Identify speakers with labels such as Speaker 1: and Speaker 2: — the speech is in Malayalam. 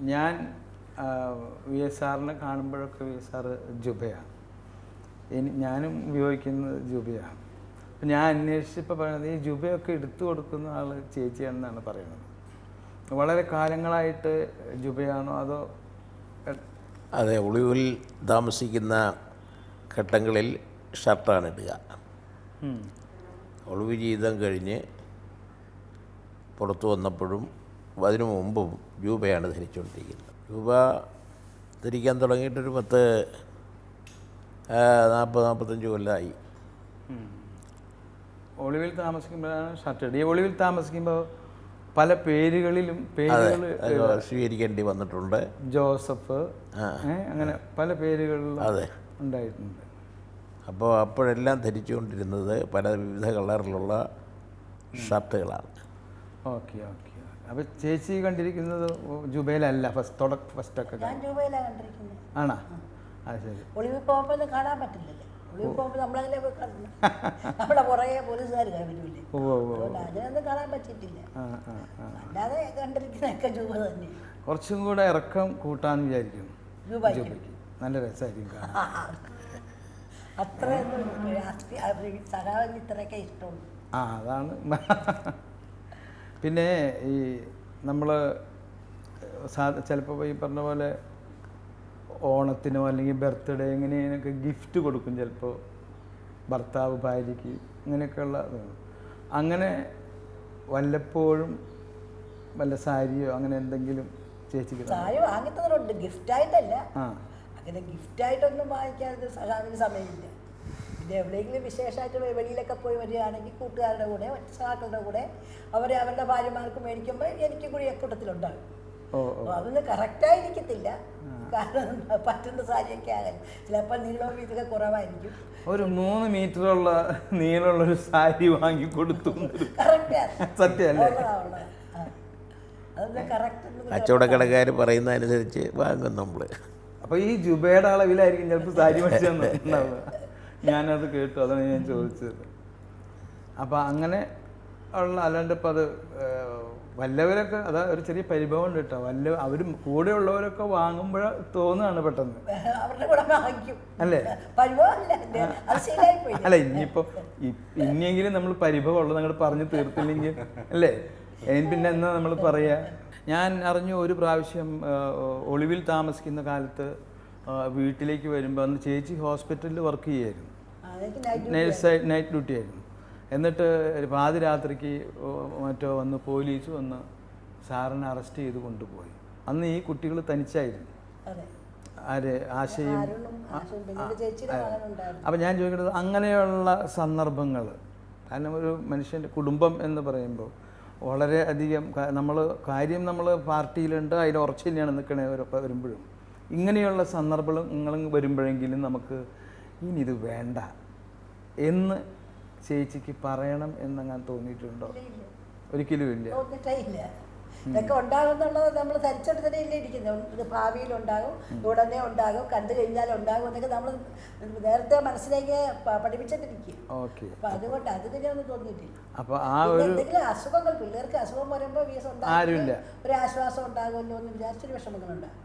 Speaker 1: ഞാൻ വി എസ് ആറിനെ കാണുമ്പോഴൊക്കെ വി എസ് ആർ ജുബയാണ്, ഞാനും ഉപയോഗിക്കുന്നത് ജുബയാണ്. അപ്പം ഞാൻ അന്വേഷിച്ചപ്പോൾ പറയുന്നത് ഈ ജുബയൊക്കെ എടുത്തു കൊടുക്കുന്ന ആൾ ചേച്ചിയാണെന്നാണ് പറയുന്നത്. വളരെ കാലങ്ങളായിട്ട് ജുബയാണോ അതോ?
Speaker 2: അതെ, ഒളിവിൽ താമസിക്കുന്ന ഘട്ടങ്ങളിൽ ഷർട്ടാണ് ഇടുക. ഒളിവ് ജീവിതം കഴിഞ്ഞ് പുറത്തു വന്നപ്പോഴും അതിനു മുമ്പും രൂപയാണ് ധരിച്ചുകൊണ്ടിരിക്കുന്നത്. രൂപ ധരിക്കാൻ തുടങ്ങിയിട്ടൊരു 40-45 കൊല്ലമായി.
Speaker 1: ഒളിവിൽ താമസിക്കുമ്പോഴാണ് ഷർട്ട് ഇടുക. ഒളിവിൽ താമസിക്കുമ്പോൾ പല പേരുകളിലും പേരുകൾ
Speaker 2: സ്വീകരിക്കേണ്ടി വന്നിട്ടുണ്ട്.
Speaker 1: ജോസഫ്, അങ്ങനെ പല പേരുകളിലും
Speaker 2: അതെ
Speaker 1: ഉണ്ടായിട്ടുണ്ട്.
Speaker 2: അപ്പോൾ അപ്പോഴെല്ലാം ധരിച്ചുകൊണ്ടിരുന്നത് പല വിവിധ കളറിലുള്ള ഷർട്ടുകളാണ്.
Speaker 1: Okay okay. അപ്പോൾ ചേച്ചി കണ്ടിരിക്കുന്നത് ജുബയിലല്ല ഫസ്റ്റൊക്കെ ആണോ? അത് ശരി.
Speaker 3: ഒളിവിൽ പോകുമ്പോൾ കാണാൻ പറ്റില്ലല്ലോ. ഒളിവിൽ പോകുമ്പോൾ നമ്മളങ്ങനെ പോയി കാണുന്നു, നമ്മുടെ പുറകെ പോലീസുകാർ വരില്ലേ, അതിനൊന്നും കാണാൻ പറ്റിയിട്ടില്ല. അല്ലാതെ കണ്ടിരിക്കുന്നതൊക്കെ ജൂബ തന്നെ.
Speaker 1: കുറച്ചും കൂടെ ഇറക്കം കൂട്ടാന്ന് വിചാരിക്കും ജൂബയ്ക്ക്. നല്ല രസമായിരിക്കും കാണാൻ.
Speaker 3: അത്രയൊന്നും സഖാവിന് ഇത്രയൊക്കെ ഇഷ്ടമുള്ളൂ.
Speaker 1: അതാണ്. പിന്നെ ഈ നമ്മൾ ചിലപ്പോൾ ഈ പറഞ്ഞ പോലെ ഓണത്തിനോ അല്ലെങ്കിൽ ബർത്ത്ഡേ ഇങ്ങനെയൊക്കെ ഗിഫ്റ്റ് കൊടുക്കും ചിലപ്പോൾ ഭർത്താവ് ഭാര്യയ്ക്ക്, അങ്ങനെയൊക്കെയുള്ള. അങ്ങനെ വല്ലപ്പോഴും വല്ല സാരിയോ അങ്ങനെ എന്തെങ്കിലും ചേച്ചിക്ക്?
Speaker 3: സാരി വാങ്ങിത്തതുണ്ട്, ഗിഫ്റ്റായിട്ടല്ല. അങ്ങനെ ഗിഫ്റ്റായിട്ടൊന്നും വാങ്ങിക്കാതെ സഖാവിന് സമയമില്ല. പിന്നെ എവിടെയെങ്കിലും വിശേഷമായിട്ട് വെളിയിലൊക്കെ പോയി വരികയാണെങ്കിൽ കൂട്ടുകാരുടെ കൂടെ സഖാക്കളുടെ കൂടെ അവരുടെ ഭാര്യമാർക്ക് മേടിക്കുമ്പോൾ എനിക്ക് കൂടി അക്കൂട്ടത്തിലുണ്ടാകും. അതൊന്നും കറക്റ്റായിരിക്കത്തില്ല, കാരണം പറ്റുന്ന സാരിയൊക്കെ ആകാൻ ചിലപ്പോൾ നീളവും ഇതൊക്കെ കുറവായിരിക്കും.
Speaker 1: ഒരു 3 മീറ്ററുള്ള നീളമുള്ളൊരു സാരി വാങ്ങി കൊടുത്തു. സത്യമല്ലേ?
Speaker 3: അതൊന്നും കറക്റ്റ്
Speaker 2: കച്ചവടക്കടക്കാർ പറയുന്നതനുസരിച്ച് വാങ്ങും നമ്മൾ.
Speaker 1: അപ്പോൾ ഈ ജുബയുടെ അളവിലായിരിക്കും ചിലപ്പോൾ സാരി മേടിച്ചുണ്ടാവുക. ഞാനത് കേട്ടു, അതാണ് ഞാൻ ചോദിച്ചത്. അപ്പോൾ അങ്ങനെ ഉള്ള, അല്ലാണ്ട് ഇപ്പം അത് വല്ലവരൊക്കെ അതാ ഒരു ചെറിയ പരിഭവം ഉണ്ട് കേട്ടോ. അവരും കൂടെ ഉള്ളവരൊക്കെ വാങ്ങുമ്പോൾ തോന്നുകയാണ് പെട്ടെന്ന്, അല്ലേ? അല്ല, ഇനിയെങ്കിലും നമ്മൾ പരിഭവം ഉള്ളത് അങ്ങോട്ട് പറഞ്ഞു തീർത്തില്ലെങ്കിൽ അല്ലേ പിന്നെ എന്നാ നമ്മൾ പറയാ. ഞാൻ അറിഞ്ഞു ഒരു പ്രാവശ്യം ഒളിവിൽ താമസിക്കുന്ന കാലത്ത് വീട്ടിലേക്ക് വരുമ്പോൾ അന്ന് ചേച്ചി ഹോസ്പിറ്റലിൽ വർക്ക് ചെയ്യായിരുന്നു, നൈറ്റ് ഡ്യൂട്ടി ആയിരുന്നു. എന്നിട്ട് പാതിരാത്രിക്ക് മറ്റോ വന്ന് പോലീസ് വന്ന് സാറിനെ അറസ്റ്റ് ചെയ്ത് കൊണ്ടുപോയി. അന്ന് ഈ കുട്ടികൾ തനിച്ചായിരുന്നു. ആശയും. അപ്പം ഞാൻ ചോദിക്കുന്നത് അങ്ങനെയുള്ള സന്ദർഭങ്ങൾ, കാരണം ഒരു മനുഷ്യൻ്റെ കുടുംബം എന്ന് പറയുമ്പോൾ വളരെ അധികം നമ്മൾ പാർട്ടിയിലുണ്ട്, അതിൽ ഉറച്ചു തന്നെയാണ് നിൽക്കണവരൊക്കെ വരുമ്പോഴും ഇങ്ങനെയുള്ള സന്ദർഭങ്ങൾ വരുമ്പോഴെങ്കിലും നമുക്ക് ഇനി ഇത് വേണ്ട എന്ന് ചേച്ചിക്ക് പറയണം എന്നങ്ങനെ തോന്നിയിട്ടുണ്ടോ? ഒരിക്കലും ഇല്ല.
Speaker 3: ഇതൊക്കെ ഉണ്ടാകുന്നുള്ളത് നമ്മൾ ധരിച്ചോണ്ട് തന്നെ ഇല്ല ഇരിക്കുന്നത്. ഭാവിയിലുണ്ടാകും, ഉടനെ ഉണ്ടാകും, കണ്ടു കഴിഞ്ഞാൽ ഉണ്ടാകും എന്നൊക്കെ നമ്മൾ നേരത്തെ മനസ്സിലേക്ക് പഠിപ്പിച്ചിട്ടിരിക്കും. അപ്പൊ അതുകൊണ്ട് അതിനൊന്നും തോന്നിയിട്ടില്ല.
Speaker 1: അപ്പൊ
Speaker 3: എന്തെങ്കിലും അസുഖങ്ങൾ, പിള്ളേർക്ക് അസുഖം വരുമ്പോൾ ഒരു ആശ്വാസം ഉണ്ടാകുമല്ലോ എന്ന് വിചാരിച്ചൊരു വിഷമങ്ങളുണ്ടാകും.